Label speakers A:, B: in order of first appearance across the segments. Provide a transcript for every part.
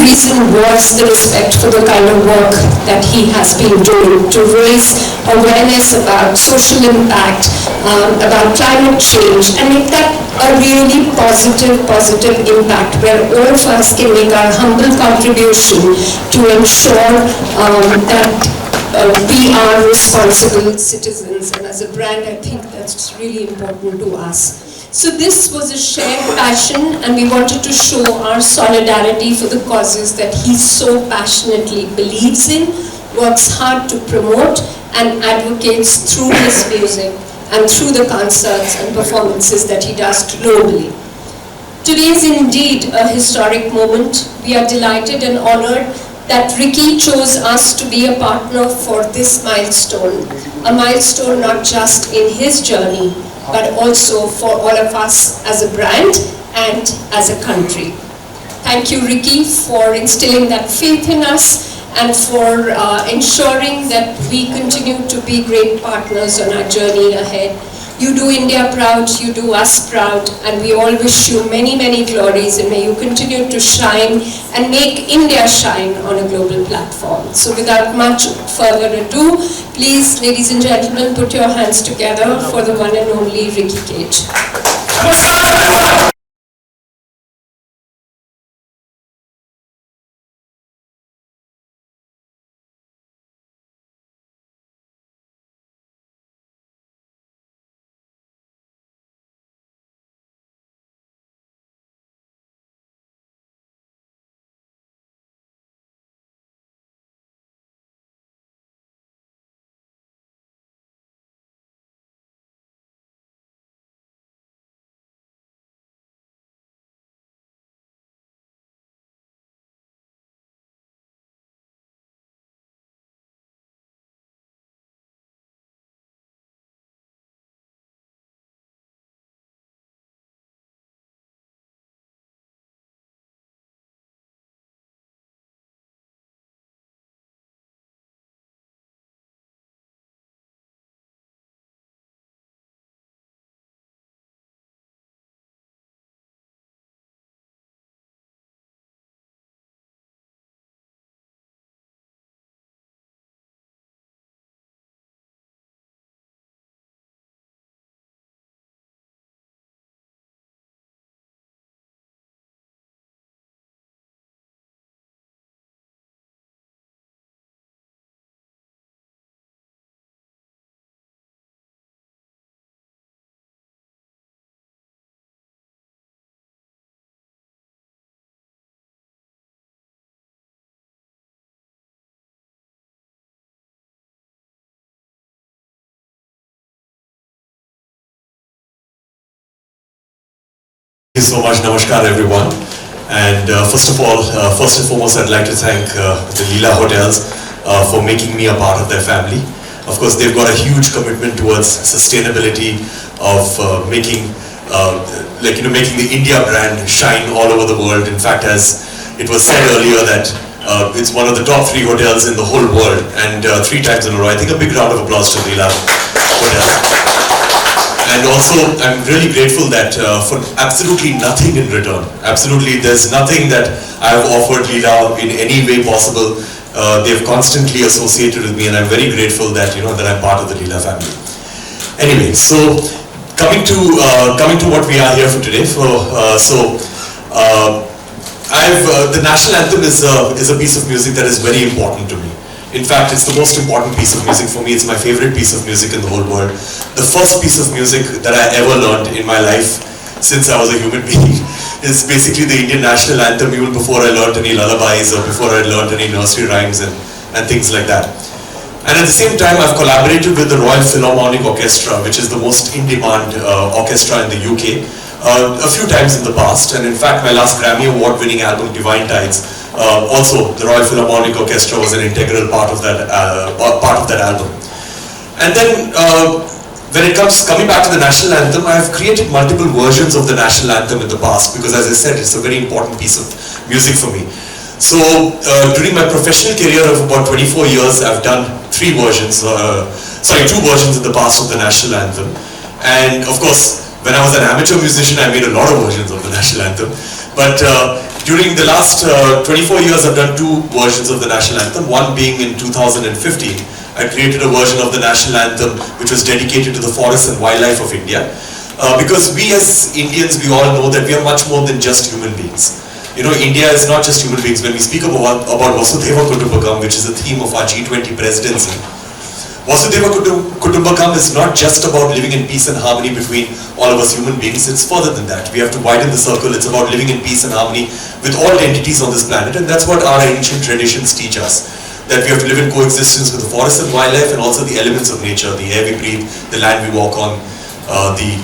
A: reason was the respect for the kind of work that he has been doing to raise awareness about social impact, about climate change, and make that a really positive impact where all of us can make our humble contribution to ensure that we are responsible citizens. And as a brand, I think that's really important to us. So this was a shared passion, and we wanted to show our solidarity for the causes that he so passionately believes in, works hard to promote, and advocates through his music and through the concerts and performances that he does globally. Today is indeed a historic moment. We are delighted and honored that 𝗖𝗍 chose us to be a partner for this milestone. A milestone not just in his journey, but also for all of us as a brand and as a country. Thank you, 𝗖𝗍, for instilling that faith in us and for ensuring that we continue to be great partners on our journey ahead. You do India proud, you do us proud, and we all wish you many, many glories, and may you continue to shine and make India shine on a global platform. So without much further ado, please, ladies and gentlemen, put your hands together for the one and only 𝗖𝗍.
B: Thank you so much. Namaskar everyone. And first and foremost, I'd like to thank the Leela Hotels for making me a part of their family. Of course, they've got a huge commitment towards sustainability of making making the India brand shine all over the world. In fact, as it was said earlier, that it's one of the top 3 hotels in the whole world, and 3 times in a row. I think a big round of applause to Leela Hotel. And also, I'm really grateful that for absolutely nothing in return, absolutely there's nothing that I've offered Leela in any way possible. They've constantly associated with me, and I'm very grateful that that I'm part of the Leela family. Anyway, so coming to what we are here for today. The national anthem is a piece of music that is very important to me. In fact, it's the most important piece of music for me. It's my favorite piece of music in the whole world. The first piece of music that I ever learned in my life since I was a human being is basically the Indian national anthem, even before I learned any lullabies or before I learned any nursery rhymes and things like that. And at the same time, I've collaborated with the Royal Philharmonic Orchestra, which is the most in-demand orchestra in the UK, a few times in the past. And in fact, my last Grammy Award-winning album, Divine Tides, also the Royal Philharmonic Orchestra was an integral part of that album. And then when it coming back to the national anthem, I have created multiple versions of the national anthem in the past, because as I said, it's a very important piece of music for me. So during my professional career of about 24 years, I've done 2 versions in the past of the national anthem. And of course, when I was an amateur musician, I made a lot of versions of the national anthem. But During the last 24 years, I've done two versions of the national anthem, one being in 2015. I created a version of the national anthem which was dedicated to the forests and wildlife of India. Because we as Indians, we all know that we are much more than just human beings. You know, India is not just human beings. When we speak about 𝗵𝗶𝗶 which is the theme of our G20 presidency, 𝗵𝗶𝗶 is not just about living in peace and harmony between all of us human beings, it's further than that. We have to widen the circle. It's about living in peace and harmony with all entities on this planet, and that's what our ancient traditions teach us. That we have to live in coexistence with the forest and wildlife and also the elements of nature, the air we breathe, the land we walk on, the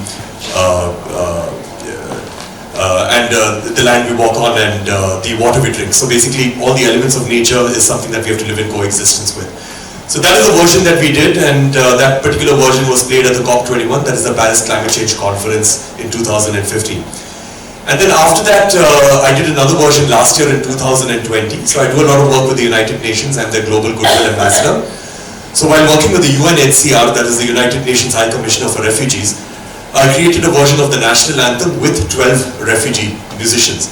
B: land we walk on and the water we drink. So basically all the elements of nature is something that we have to live in coexistence with. So that is the version that we did, and that particular version was played at the COP21, that is the Paris Climate Change Conference in 2015. And then after that, I did another version last year in 2020. So I do a lot of work with the United Nations. I'm their Global Goodwill Ambassador. So while working with the UNHCR, that is the United Nations High Commissioner for Refugees, I created a version of the national anthem with 12 refugee musicians.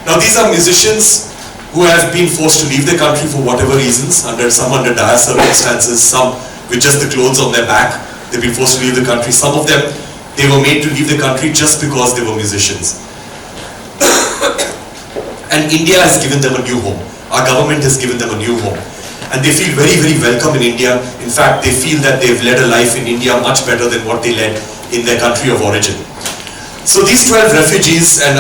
B: Now these are musicians who have been forced to leave their country for whatever reasons, some under dire circumstances, some with just the clothes on their back. They've been forced to leave the country. Some of them, they were made to leave the country just because they were musicians. And India has given them a new home. Our government has given them a new home. And they feel very, very welcome in India. In fact, they feel that they've led a life in India much better than what they led in their country of origin. So these 12 refugees and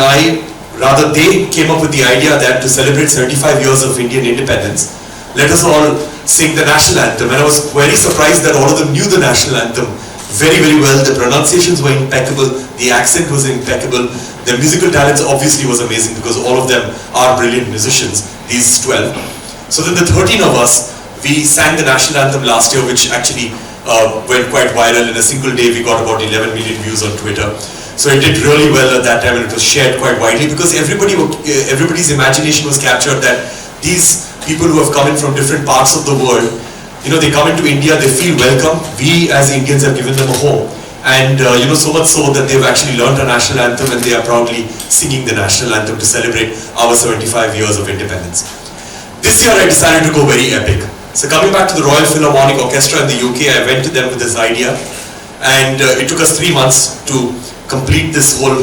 B: they came up with the idea that to celebrate 75 years of Indian independence, let us all sing the national anthem. And I was very surprised that all of them knew the national anthem very, very well. The pronunciations were impeccable, the accent was impeccable, their musical talents obviously was amazing because all of them are brilliant musicians, these 12. So then the 13 of us, we sang the national anthem last year, which actually went quite viral. In a single day, we got about 11 million views on Twitter. So it did really well at that time, and it was shared quite widely because everybody's imagination was captured that these people who have come in from different parts of the world, you know, they come into India, they feel welcome. We as Indians have given them a home. And you know, so much so that they've actually learned a national anthem and they are proudly singing the national anthem to celebrate our 75 years of independence. This year I decided to go very epic. So coming back to the Royal Philharmonic Orchestra in the UK, I went to them with this idea, and it took us 3 months to complete this whole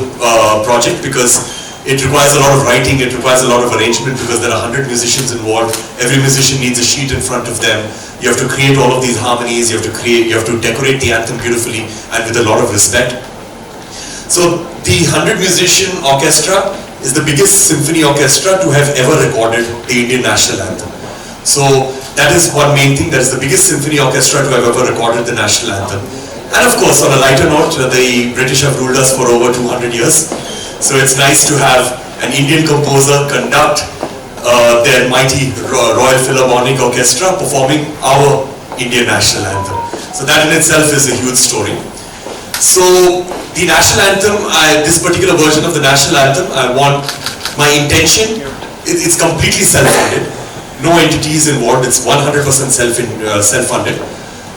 B: project because it requires a lot of writing, it requires a lot of arrangement because there are 100 musicians involved. Every musician needs a sheet in front of them. You have to create all of these harmonies, you have to decorate the anthem beautifully and with a lot of respect. So the 100 musician orchestra is the biggest symphony orchestra to have ever recorded the Indian national anthem. So that is one main thing, that is the biggest symphony orchestra to have ever recorded the national anthem. And of course, on a lighter note, the British have ruled us for over 200 years. So it's nice to have an Indian composer conduct their mighty Royal Philharmonic Orchestra performing our Indian national anthem. So that in itself is a huge story. So the national anthem, this particular version of the national anthem, my intention, it's completely self-funded. No entities involved, it's 100% self-funded.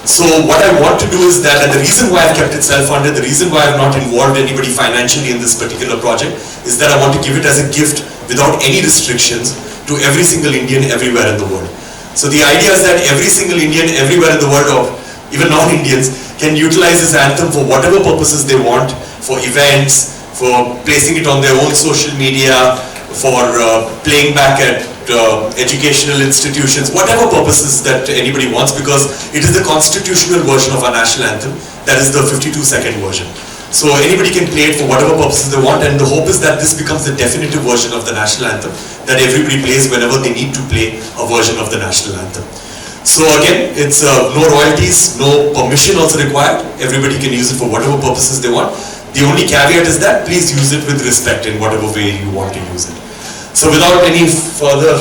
B: So what I want to do is that, and the reason why I've kept it self-funded, the reason why I've not involved anybody financially in this particular project, is that I want to give it as a gift without any restrictions to every single Indian everywhere in the world. So the idea is that every single Indian everywhere in the world, or even non-Indians, can utilize this anthem for whatever purposes they want, for events, for placing it on their own social media, for playing back at educational institutions, whatever purposes that anybody wants, because it is the constitutional version of our national anthem, that is the 52-second version. So anybody can play it for whatever purposes they want, and the hope is that this becomes the definitive version of the national anthem, that everybody plays whenever they need to play a version of the national anthem. So again, it's no royalties, no permission also required, everybody can use it for whatever purposes they want. The only caveat is that please use it with respect in whatever way you want to use it. So without any further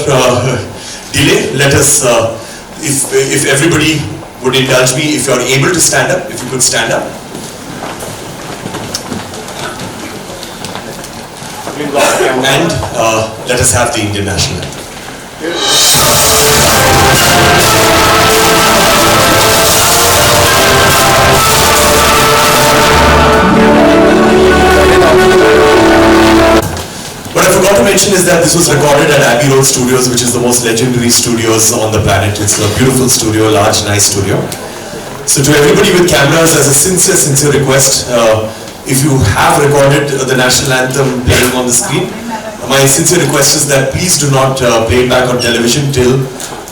B: delay, let us, if everybody would indulge me, if you are able to stand up, if you could stand up. And let us have the Indian national anthem. What I forgot to mention is that this was recorded at Abbey Road Studios, which is the most legendary studios on the planet. It's a beautiful studio, large, nice studio. So to everybody with cameras, as a sincere request, if you have recorded the national anthem playing on the screen, my sincere request is that please do not play it back on television till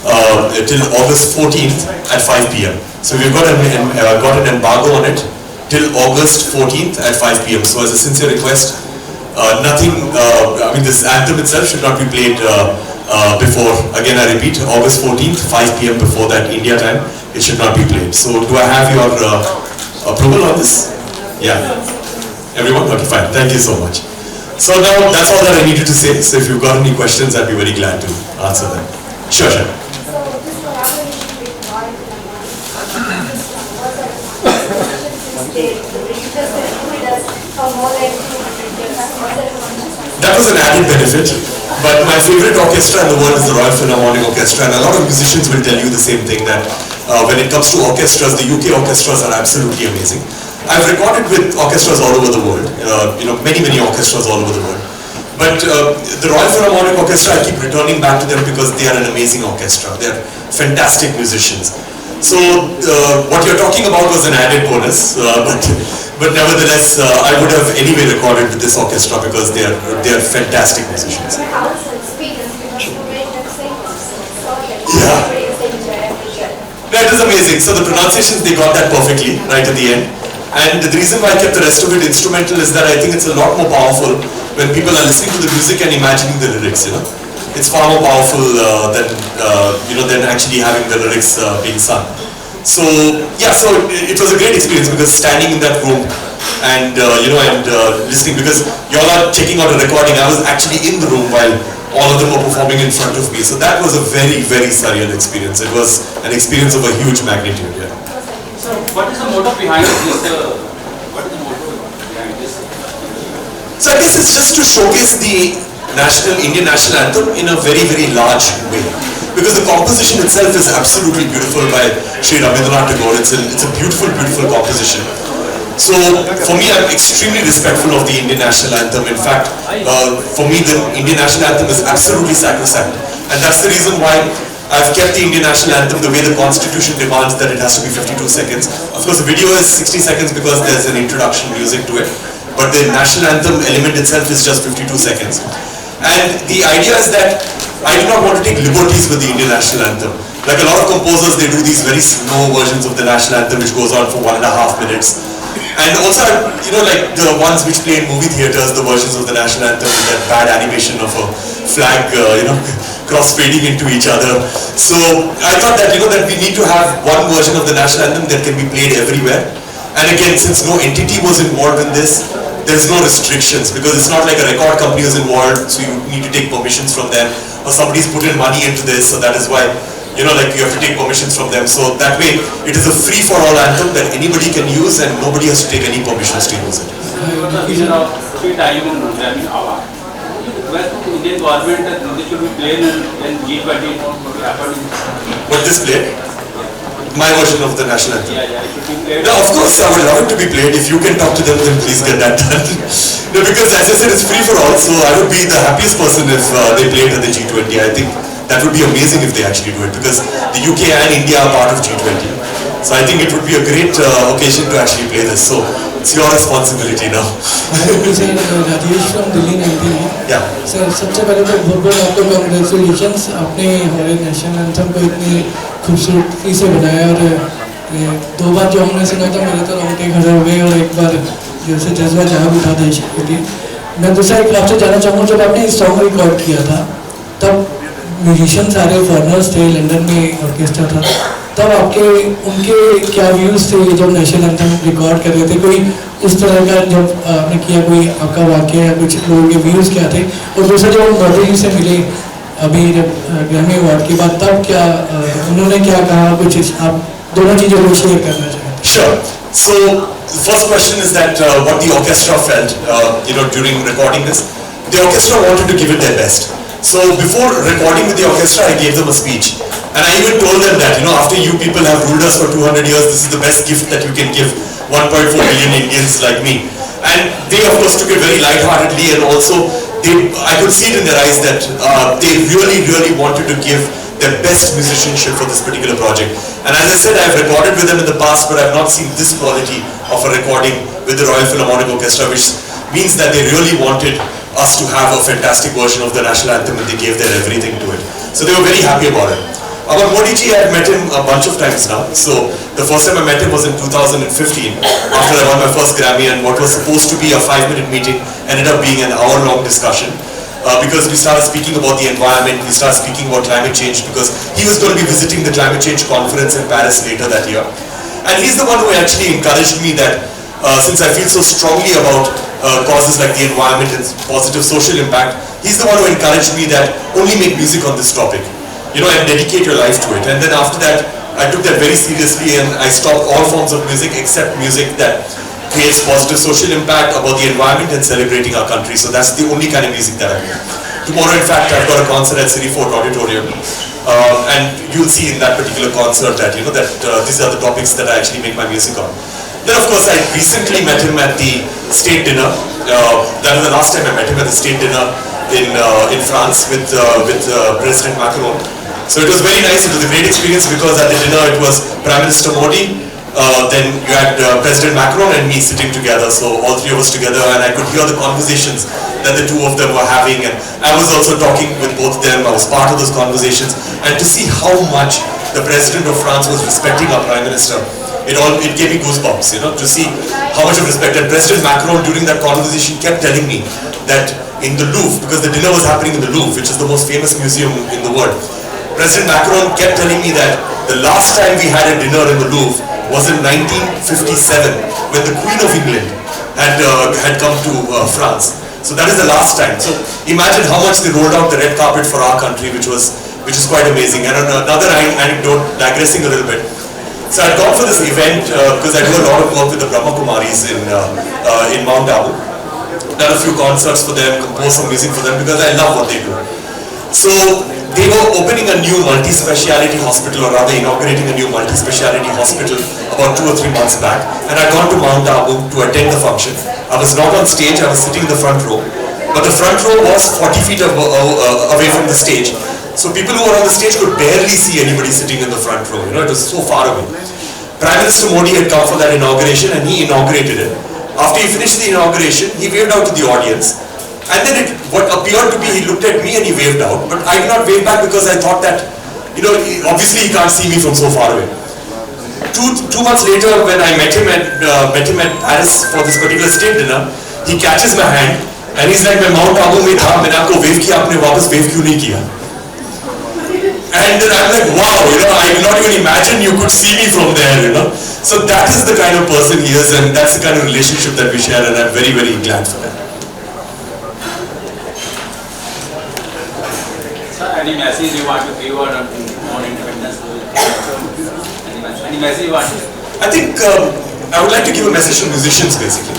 B: August 14th at 5 p.m. So we've got an embargo on it till August 14th at 5 p.m. So as a sincere request, this anthem itself should not be played before, again I repeat, August 14th, 5 p.m. before that India time, it should not be played. So do I have your approval on this? Yeah. Everyone? Okay, fine. Thank you so much. So now that's all that I needed to say. So if you've got any questions, I'd be very glad to answer them. Sure. That was an added benefit, but my favorite orchestra in the world is the Royal Philharmonic Orchestra, and a lot of musicians will tell you the same thing, that when it comes to orchestras, the UK orchestras are absolutely amazing. I've recorded with orchestras all over the world, many orchestras all over the world. But the Royal Philharmonic Orchestra, I keep returning back to them because they are an amazing orchestra. They're fantastic musicians. So what you're talking about was an added bonus, but nevertheless, I would have anyway recorded with this orchestra because they are fantastic musicians. Yeah. That is amazing. So the pronunciations, they got that perfectly right at the end. And the reason why I kept the rest of it instrumental is that I think it's a lot more powerful when people are listening to the music and imagining the lyrics, It's far more powerful than actually having the lyrics being sung. So yeah, so it was a great experience because standing in that room and listening, because y'all are checking out a recording, I was actually in the room while all of them were performing in front of me. So that was a very, very surreal experience. It was an experience of a huge magnitude. Yeah.
C: So what is the motive behind this?
B: So I guess it's just to showcase the Indian national anthem in a very, very large way. Because the composition itself is absolutely beautiful by Sri Rabindranath Tagore. It's a beautiful, beautiful composition. So for me, I'm extremely respectful of the Indian national anthem. In fact, for me, the Indian national anthem is absolutely sacrosanct. And that's the reason why I've kept the Indian national anthem the way the Constitution demands, that it has to be 52 seconds. Of course, the video is 60 seconds because there's an introduction music to it. But the national anthem element itself is just 52 seconds. And the idea is that I do not want to take liberties with the Indian national anthem. Like a lot of composers, they do these very slow versions of the national anthem which goes on for 1.5 minutes. And also, like the ones which play in movie theaters, the versions of the national anthem with that bad animation of a flag, cross-fading into each other. So I thought that, that we need to have one version of the national anthem that can be played everywhere. And again, since no entity was involved in this, there's no restrictions, because it's not like a record company is involved, so you need to take permissions from them, or somebody's put in money into this, so that is why, you have to take permissions from them. So that way, it is a free-for-all anthem that anybody can use and nobody has to take any permissions to use it.
C: Indian government that this should be played in G20 happened.
B: What this played? My version of the national anthem.
C: Yeah, it should be played.
B: No, of course, I would love it to be played. If you can talk to them, then please get that done. No, because as I said, it's free for all, so I would be the happiest person if they played at the G20. I think that would be amazing if they actually do it, because the UK and India are part of G20. So I think it would be a great occasion to actually play this. So it's your responsibility now.
D: Rajesh from Delhi 19
B: Yeah.
D: Sir सबसे पहले तो बहुत आपको congratulations, आपने हमारे national anthem को इतनी खूबसूरती से बनाया, और दो बार जो हमने सुना था मेरे तो रोंगटे खड़े हो गए, और एक बार जैसे जज्बा जहाँ उठा दे के लिए। मैं दूसरा एक आपसे जानना चाहूँगा, जब आपने इस सॉन्ग रिकॉर्ड किया था तब म्यूजिशियन सारे फॉरेनर्स थे, लंदन में ऑर्केस्ट्रा था, तब उनके क्या व्यूज़ थे जब नेशनल एंथम रिकॉर्ड कर रहे थे? कोई उस तरह का जब आपने किया, कोई आपका वाक्य या कुछ लोगों के व्यूज़ क्या थे? और दूसरा जब मोदी से मिले अभी जब ग्रैमी अवार्ड की बात, तब क्या उन्होंने क्या कहा? कुछ आप दोनों चीज़ों को शेयर करना चाहें?
B: Sure. So the first question is that what the orchestra felt, during recording this. The orchestra wanted to give it their best. So before recording with the orchestra, I gave them a speech. And I even told them that, after you people have ruled us for 200 years, this is the best gift that you can give 1.4 billion Indians like me. And they, of course, took it very lightheartedly, and also I could see it in their eyes that they really, really wanted to give their best musicianship for this particular project. And as I said, I've recorded with them in the past, but I've not seen this quality of a recording with the Royal Philharmonic Orchestra, which means that they really wanted us to have a fantastic version of the national anthem, and they gave their everything to it. So they were very happy about it. About 𝗵𝗵, I've met him a bunch of times now. So the first time I met him was in 2015, after I won my first Grammy, and what was supposed to be a 5-minute meeting ended up being an hour-long discussion. Because we started speaking about the environment, we started speaking about climate change, because he was going to be visiting the climate change conference in Paris later that year. And he's the one who actually encouraged me that since I feel so strongly about causes like the environment and positive social impact, he's the one who encouraged me that only make music on this topic, you know, and dedicate your life to it. And then after that, I took that very seriously, and I stopped all forms of music except music that creates positive social impact about the environment and celebrating our country. So that's the only kind of music that I do. Tomorrow, in fact, I've got a concert at 𝗵𝗲 Auditorium, and you'll see in that particular concert that, you know, that these are the topics that I actually make my music on. Then, of course, I recently met him at the state dinner. That was the last time I met him, at the state dinner in France with President Macron. So it was very nice. It was a great experience, because at the dinner it was Prime Minister Modi. Then you had President Macron and me sitting together, so all three of us together, and I could hear the conversations that the two of them were having, and I was also talking with both of them. I was part of those conversations, and to see how much the President of France was respecting our Prime Minister, it gave me goosebumps, you know, to see how much of respect. And President Macron during that conversation kept telling me that in the Louvre, because the dinner was happening in the Louvre, which is the most famous museum in the world, President Macron kept telling me that the last time we had a dinner in the Louvre was in 1957, when the Queen of England had come to France. So that is the last time. So imagine how much they rolled out the red carpet for our country, which is quite amazing. And another anecdote, digressing a little bit. So I'd gone for this event because I do a lot of work with the Brahma Kumaris in Mount Abu. Done a few concerts for them, composed some music for them, because I love what they do. So they were opening a new multi-speciality hospital, or rather inaugurating a new multi-speciality hospital about 2 or 3 months back, and I'd gone to Mount Abu to attend the function. I was not on stage, I was sitting in the front row, but the front row was 40 feet away from the stage. So people who were on the stage could barely see anybody sitting in the front row, you know, it was so far away. Prime Minister Modi had come for that inauguration, and he inaugurated it. After he finished the inauguration, he waved out to the audience. And then what appeared to be, he looked at me and he waved out, but I did not wave back, because I thought that, you know, obviously he can't see me from so far away. Two months later, when I met him at Paris for this particular state dinner, he catches my hand and he's like, "मैं Mount Abu में था, मैंने आपको wave किया, आपने वापस wave क्यों नहीं किया?" And then I'm like, wow, you know, I did not even imagine you could see me from there, you know. So that is the kind of person he is, and that's the kind of relationship that we share, and I'm very, very glad for that.
C: Any message you want to give on independence? Any message you want?
B: I think I would like to give a message to musicians, basically.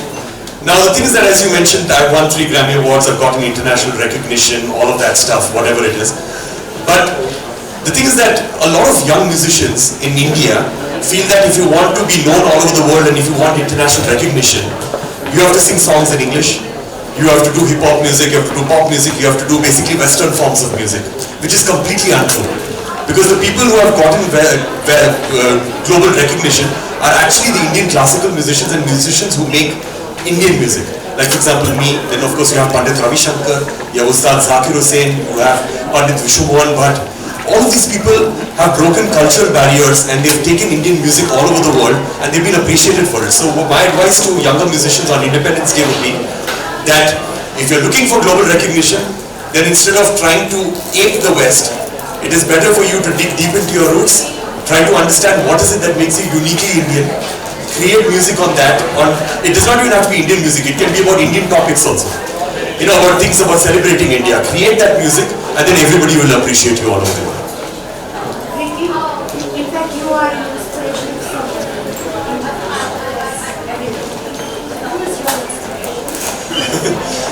B: Now the thing is that, as you mentioned, I've won 3 Grammy Awards, I've gotten international recognition, all of that stuff, whatever it is. But the thing is that a lot of young musicians in India feel that if you want to be known all over the world and if you want international recognition, you have to sing songs in English. You have to do hip-hop music, you have to do pop music, you have to do basically Western forms of music, which is completely untrue. Because the people who have gotten global recognition are actually the Indian classical musicians and musicians who make Indian music. Like, for example, me, then of course you have Pandit 𝗵𝗵𝗃, you have Ustad Zakir Hussain, you have Pandit 𝗵𝗵𝗃. All of these people have broken cultural barriers, and they've taken Indian music all over the world, and they've been appreciated for it. So my advice to younger musicians on Independence Day would be that if you're looking for global recognition, then instead of trying to ape the West, it is better for you to dig deep into your roots, try to understand what is it that makes you uniquely Indian, create music on that. It does not even have to be Indian music, it can be about Indian topics also. You know, about things about celebrating India. Create that music, and then everybody will appreciate you all over the world.
E: In fact, you are an inspiration from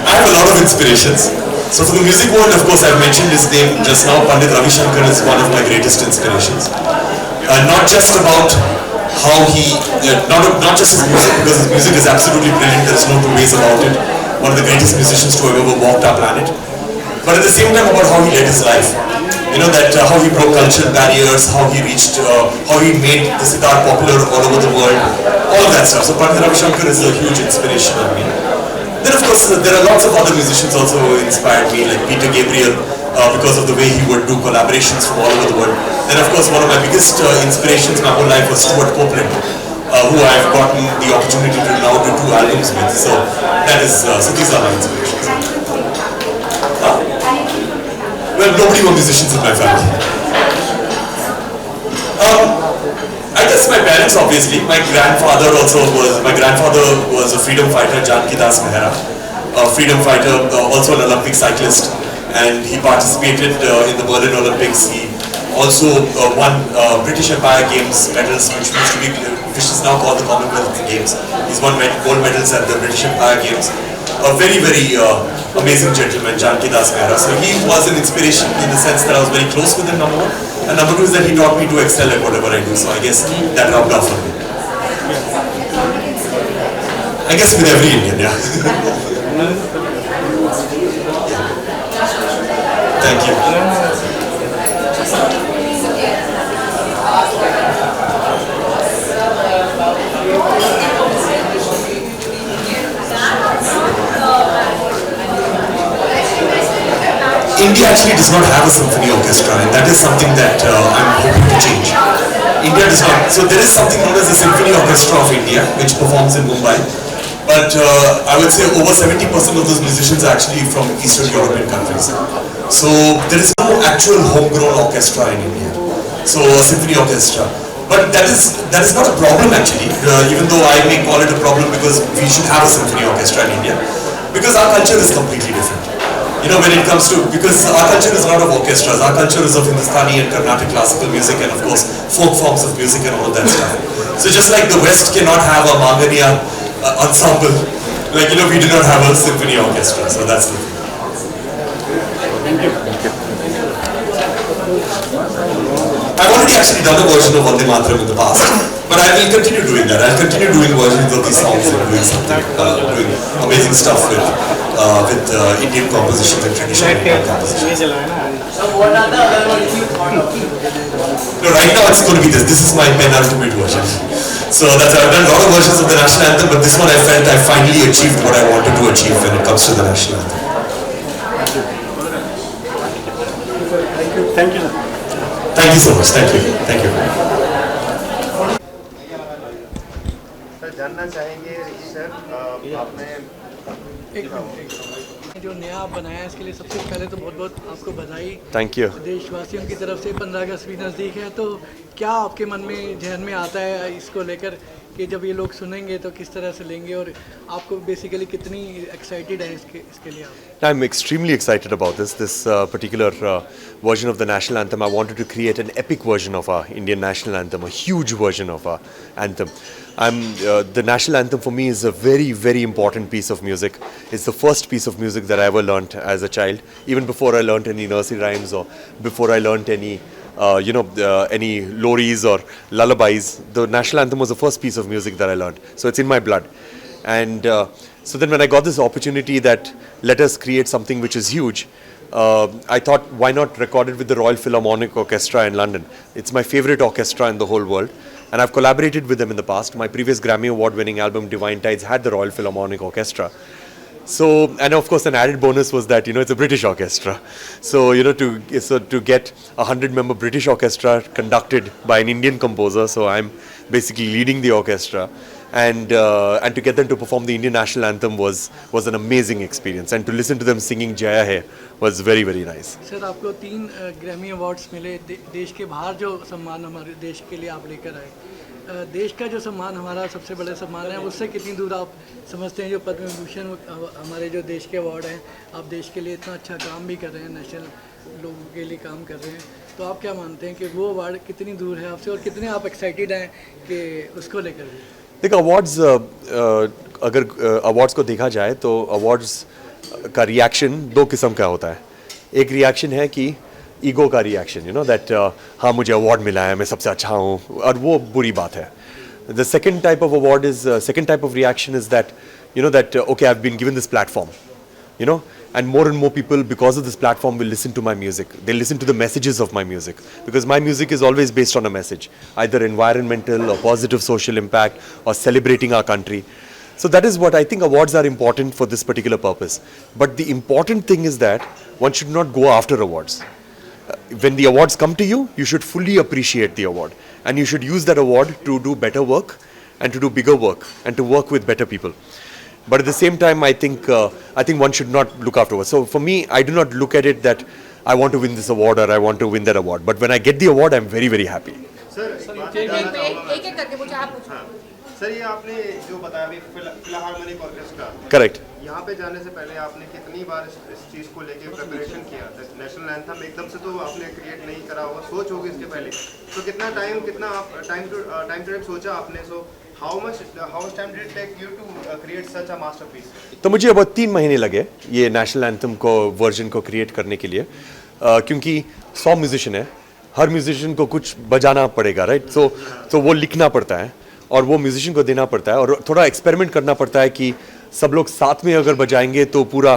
B: I have a lot of inspirations. So for the music world, of course, I've mentioned his name just now. Pandit 𝗵𝗵𝗃 is one of my greatest inspirations. Not just about how he, not just his music, because his music is absolutely brilliant, there's no two ways about it. one of the greatest musicians to ever walked our planet. But at the same time about how he led his life. You know, that how he broke cultural barriers, how he reached, how he made the sitar popular all over the world, all of that stuff. So Pandit Ravishankar is a huge inspiration on me. Then of course there are lots of other musicians also who inspired me, like Peter Gabriel, because of the way he would do collaborations from all over the world. Then of course one of my biggest inspirations in my whole life was Stuart Copeland, who I've gotten the opportunity to now do 2 albums with. So that is, so these are my inspirations. Well, nobody were musicians in my family. I guess my parents, obviously. My grandfather was a freedom fighter, 𝗙𝗵𝗲𝗵𝗶 freedom fighter, also an Olympic cyclist, and he participated in the Berlin Olympics. He also won British Empire Games medals, which is now called the Commonwealth Games. He's won gold medals at the British Empire Games. A very, very amazing gentleman, 𝗙𝗵𝗲𝗵𝗶. So he was an inspiration in the sense that I was very close with him, number one. And number two is that he taught me to excel at whatever I do. So I guess that rubbed off on me. I guess with every Indian, yeah. Thank you. India actually does not have a symphony orchestra, and that is something that I'm hoping to change. India does not. So there is something known as the Symphony Orchestra of India, which performs in Mumbai. But I would say over 70% of those musicians are actually from Eastern European countries. So there is no actual homegrown orchestra in India. So a symphony orchestra. But that is not a problem actually, even though I may call it a problem because we should have a symphony orchestra in India. Because our culture is completely different. You know, when it comes to, because our culture is not of orchestras, our culture is of Hindustani and Carnatic classical music and of course folk forms of music and all of that stuff. So just like the West cannot have a Mangania ensemble, like, you know, we do not have a symphony orchestra, so that's the thing. I've already actually done a version of 𝗂𝗵𝗶𝗏 in the past, but I will continue doing that. I'll continue doing versions of these songs and doing something, doing amazing stuff with Indian compositions and traditional Indian compositions.
C: So what are the other ones you thought of?
B: No, right now it's going to be this. This is my penultimate version. So that's, I've done a lot of versions of the national anthem, but this one I felt I finally achieved what I wanted to achieve when it comes to the national anthem.
F: Thank you.
B: Thank you so much. Thank you. Thank you.
F: Sir जानना चाहेंगे sir आपने
D: जो नया आप बनाया है इसके लिए सबसे पहले तो बहुत बहुत आपको बधाई।
G: Thank you.
D: देशवासियों की तरफ से 15 अगस्त भी नज़दीक है, तो क्या आपके मन में जहन में आता है इसको लेकर कि जब ये लोग सुनेंगे तो किस तरह से लेंगे, और आपको बेसिकली कितनी एक्साइटेड है इसके लिए आप?
G: I'm extremely excited about this particular version of the national anthem. I wanted to create an epic version of our Indian national anthem, a huge version of our anthem. The national anthem for me is a very, very important piece of music. It's the first piece of music that I ever learnt as a child, even before I learnt any nursery rhymes or before I learnt any any loris or lullabies. The national anthem was the first piece of music that I learned. So it's in my blood. And so then when I got this opportunity that let us create something which is huge, I thought, why not record it with the Royal Philharmonic Orchestra in London? It's my favorite orchestra in the whole world. And I've collaborated with them in the past. My previous Grammy Award winning album, Divine Tides, had the Royal Philharmonic Orchestra. So, and of course an added bonus was that, it's a British orchestra. So, to get a 100-member British orchestra conducted by an Indian composer, so I'm basically leading the orchestra. And to get them to perform the Indian national anthem was an amazing experience. And to listen to them singing Jaya Hai was very, very nice.
D: Sir, आपको 3 Grammy awards मिले, देश के बाहर जो सम्मान हमारे देश के लिए आप लेकर आए, देश का जो सम्मान हमारा सबसे बड़ा सम्मान है, उससे कितनी दूर आप समझते हैं जो पद्म विभूषण हमारे जो देश के अवार्ड हैं, आप देश के लिए इतना अच्छा काम भी कर रहे हैं, नेशनल लोगों के लिए काम कर रहे हैं, तो आप क्या मानते हैं कि वो अवार्ड कितनी दूर है आपसे और कितने आप एक्साइटेड हैं कि उसको लेकर?
G: देखो अवार्ड्स, अगर अवार्ड्स को देखा जाए तो अवार्ड्स का रिएक्शन 2 किस्म का होता है. एक रिएक्शन है कि ईगो का रिएक्शन, दैट हाँ मुझे अवार्ड मिला है, मैं सबसे अच्छा हूँ, और वो बुरी बात है. The second type of award is, second type of reaction is that, you know, that okay, I've been given this platform, you know, and more people because of this platform will listen to my music. They'll listen to the messages of my music, because my music is always based on a message, either environmental or positive social impact or celebrating our country. So that is what I think awards are important for this particular purpose. But the important thing is that one should not go after awards. When the awards come to you, you should fully appreciate the award, and you should use that award to do better work and to do bigger work and to work with better people. But at the same time, I think one should not look afterwards. So for me, I do not look at it that I want to win this award or I want to win that award. But when I get the award, I'm very, very happy.
F: Sir ये आपने जो बताया अभी Philharmonic orchestra,
G: Correct.
F: यहाँ पे जाने से पहले आपने कितनी बार इस चीज़ को लेके प्रिपरेशन किया? नेशनल एंथम एकदम से तो आपने क्रिएट नहीं करा होगा, सोच होगी इसके पहले, तो कितना टाइम टू सोचा आपने? So how much time did it take you to create such a masterpiece?
G: तो मुझे अब 3 महीने लगे ये नेशनल एंथम को वर्जन को क्रिएट करने के लिए, क्योंकि 100 म्यूजिशियन है, हर म्यूजिशियन को कुछ बजाना पड़ेगा, राइट? तो वो लिखना पड़ता है और वो म्यूजिशियन को देना पड़ता है और थोड़ा एक्सपेरिमेंट करना पड़ता है कि सब लोग साथ में अगर बजाएंगे तो पूरा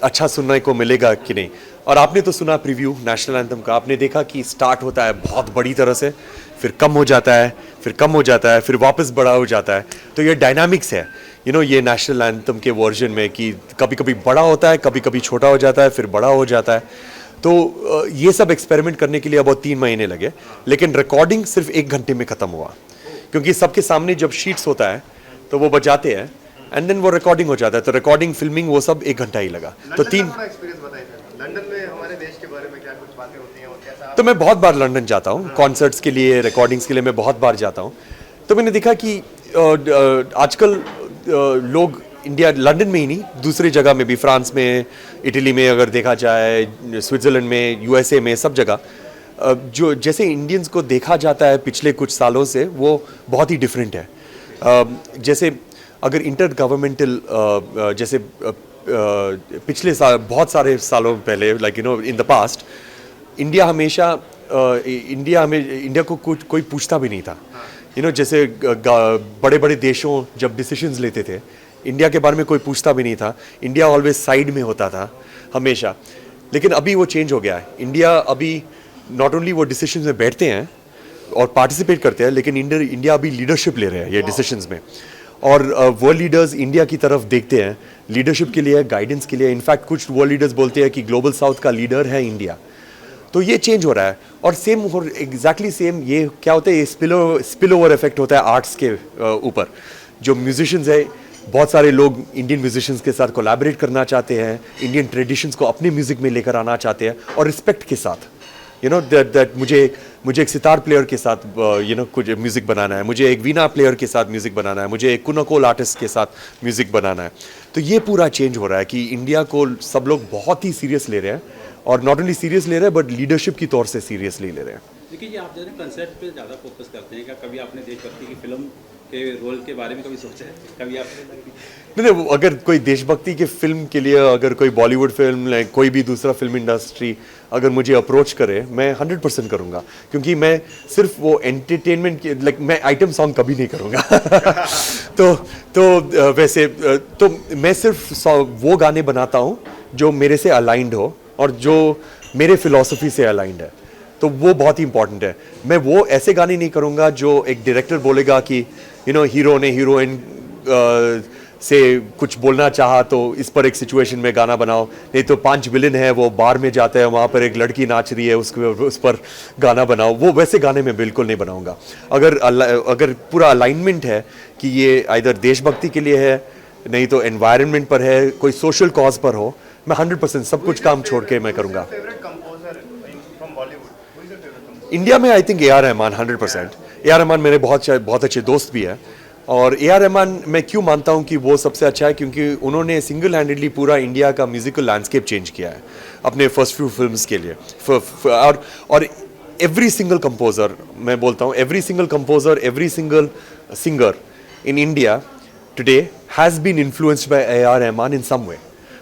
G: अच्छा सुनने को मिलेगा कि नहीं। और आपने तो सुना प्रीव्यू नेशनल एंथम का, आपने देखा कि स्टार्ट होता है बहुत बड़ी तरह से, फिर कम हो जाता है, फिर कम हो जाता है, फिर वापस बड़ा हो जाता है। तो ये डायनामिक्स है ये नेशनल एंथम के वर्जन में, कि कभी कभी बड़ा होता है, कभी कभी छोटा हो जाता है, फिर बड़ा हो जाता है। तो ये सब एक्सपेरिमेंट करने के लिए अब 3 महीने लगे, लेकिन रिकॉर्डिंग सिर्फ 1 घंटे में ख़त्म हुआ, क्योंकि सबके सामने जब शीट्स होता है तो वो बजाते हैं एंड देन वो रिकॉर्डिंग हो जाता है। तो रिकॉर्डिंग, फिल्मिंग, वो सब 1 घंटा ही लगा। तो 3
F: लंदन में हमारे देश के बारे में क्या कुछ बातें होती हैं और कैसा?
G: तो मैं बहुत बार लंदन जाता हूँ कॉन्सर्ट्स के लिए, रिकॉर्डिंग्स के लिए मैं बहुत बार जाता हूँ। तो मैंने देखा कि आजकल लोग इंडिया, लंदन में ही नहीं, दूसरी जगह में भी, फ्रांस में, इटली में, अगर देखा जाए, स्विट्ज़रलैंड में, यूएसए में, सब जगह जो जैसे इंडियंस को देखा जाता है पिछले कुछ सालों से, वो बहुत ही डिफरेंट है। जैसे अगर इंटर गवर्नमेंटल, जैसे पिछले साल, बहुत सारे सालों पहले, like in the past, India को कोई पूछता भी नहीं था। जैसे बड़े बड़े देशों जब डिसीजंस लेते थे, इंडिया के बारे में कोई पूछता भी नहीं था। इंडिया ऑलवेज साइड में होता था हमेशा। लेकिन अभी वो चेंज हो गया है। इंडिया अभी नॉट ओनली वो डिसीजंस में बैठते हैं और पार्टिसिपेट करते हैं, लेकिन इंडिया अभी लीडरशिप ले रहे हैं ये डिसीजंस में। और वर्ल्ड लीडर्स इंडिया की तरफ देखते हैं लीडरशिप के लिए, गाइडेंस के लिए। इनफैक्ट कुछ वर्ल्ड लीडर्स बोलते हैं कि ग्लोबल साउथ का लीडर है इंडिया। तो ये चेंज हो रहा है। और सेम एग्जैक्टली सेम ये क्या होता है, ये स्पिल ओवर इफेक्ट होता है आर्ट्स के ऊपर। जो म्यूजिशियंस है, बहुत सारे लोग इंडियन म्यूजिशियंस के साथ कोलैबोरेट करना चाहते हैं, इंडियन ट्रेडिशंस को अपने म्यूजिक में लेकर आना चाहते हैं, और रिस्पेक्ट के साथ। दैट मुझे एक सितार प्लेयर के साथ कुछ म्यूज़िक बनाना है, मुझे एक वीणा प्लेयर के साथ म्यूज़िक बनाना है, मुझे एक कुनकोल आर्टिस्ट के साथ म्यूज़िक बनाना है। तो ये पूरा चेंज हो रहा है कि इंडिया को सब लोग बहुत ही सीरियस ले रहे हैं, और नॉट ओनली सीरियस ले रहे हैं बट लीडरशिप की तौर से सीरियसली ले रहे हैं।
H: देखिए जी, आप जो है कंसर्ट पे ज़्यादा फोकस करते हैं, क्या कभी आपने देशभक्ति की फिल्म के रोल के बारे में कभी सोचा है? कभी आप
G: नहीं, अगर कोई देशभक्ति के फिल्म के लिए, अगर कोई बॉलीवुड फिल्म, कोई भी दूसरा फिल्म इंडस्ट्री अगर मुझे अप्रोच करे, मैं 100% करूँगा, क्योंकि मैं सिर्फ वो एंटरटेनमेंट के, मैं आइटम सॉन्ग कभी नहीं करूँगा। तो वैसे तो मैं सिर्फ वो गाने बनाता हूँ जो मेरे से अलाइंड हो और जो मेरे फिलॉसफी से अलाइंड है। तो वो बहुत ही इंपॉर्टेंट है। मैं वो ऐसे गाने नहीं करूँगा जो एक डायरेक्टर बोलेगा कि हीरो ने हीरोइन से कुछ बोलना चाहा तो इस पर एक सिचुएशन में गाना बनाओ, नहीं तो 5 विलन है, वो बार में जाते हैं, वहाँ पर एक लड़की नाच रही है, उस पर गाना बनाओ। वो वैसे गाने में बिल्कुल नहीं बनाऊँगा। अगर पूरा अलाइनमेंट है कि ये आइदर देशभक्ति के लिए है, नहीं तो एनवायरनमेंट पर है, कोई सोशल कॉज पर हो, मैं 100% सब कुछ काम छोड़ के मैं करूँगा। इंडिया में I think A.R. Rahman 100%। A.R. Rahman मेरे बहुत अच्छे दोस्त भी है, और A.R. रहमान मैं क्यों मानता हूँ कि वो सबसे अच्छा है, क्योंकि उन्होंने सिंगल हैंडेडली पूरा इंडिया का म्यूजिकल लैंडस्केप चेंज किया है अपने फर्स्ट फ्यू फिल्म्स के लिए। और एवरी सिंगल कंपोजर, मैं बोलता हूँ every single composer, every single singer in India today has been influenced by A.R. Rahman in some way.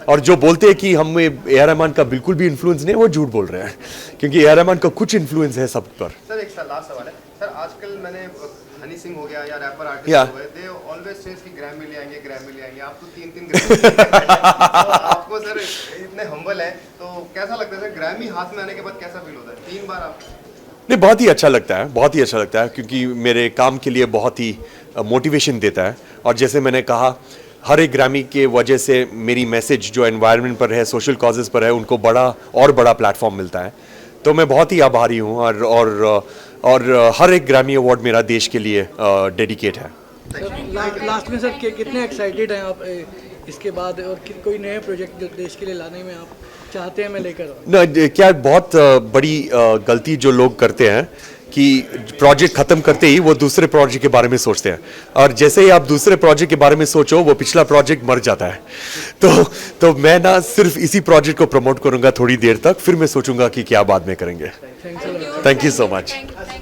G: और जो बोलते हैं कि हमें A.R. रहमान का बिल्कुल भी इन्फ्लुएंस नहीं, वो झूठ बोल रहे हैं, क्योंकि A.R. रहमान का कुछ इन्फ्लुएंस है सब पर।
F: सर एक लास्ट सवाल है सर, आजकल मैंने हनी सिंह हो गया या रैपर आर्टिस्ट
G: Yeah.
F: हो गए, दे ऑलवेज सेज कि ग्रैमी ले आएंगे, ग्रैमी ले आएंगे। आप तो 3-3 ग्रैमी तो आपको सर इतने हम्बल हैं, तो कैसा लगता है सर ग्रैमी हाथ में आने के बाद कैसा फील होता है? 3 बार आप
G: नहीं, बहुत ही अच्छा लगता है, बहुत ही अच्छा लगता है, क्योंकि मेरे काम के लिए बहुत ही मोटिवेशन देता है। और जैसे मैंने कहा, हर एक ग्रामी के वजह से मेरी मैसेज जो एनवायरनमेंट पर है, सोशल कॉजेज़ पर है, उनको बड़ा प्लेटफॉर्म मिलता है। तो मैं बहुत ही आभारी हूँ और हर एक ग्रामी अवार्ड मेरा देश के लिए डेडिकेट है।
D: लास्ट में सर कितने एक्साइटेड हैं आप इसके बाद, और कोई नए प्रोजेक्ट जो देश के लिए लाने में आप चाहते हैं मैं लेकर आऊं?
G: न, क्या बहुत बड़ी गलती जो लोग करते हैं कि प्रोजेक्ट ख़त्म करते ही वो दूसरे प्रोजेक्ट के बारे में सोचते हैं, और जैसे ही आप दूसरे प्रोजेक्ट के बारे में सोचो वो पिछला प्रोजेक्ट मर जाता है। तो मैं ना सिर्फ इसी प्रोजेक्ट को प्रमोट करूंगा थोड़ी देर तक, फिर मैं सोचूंगा कि क्या बाद में करेंगे। Thank you so much.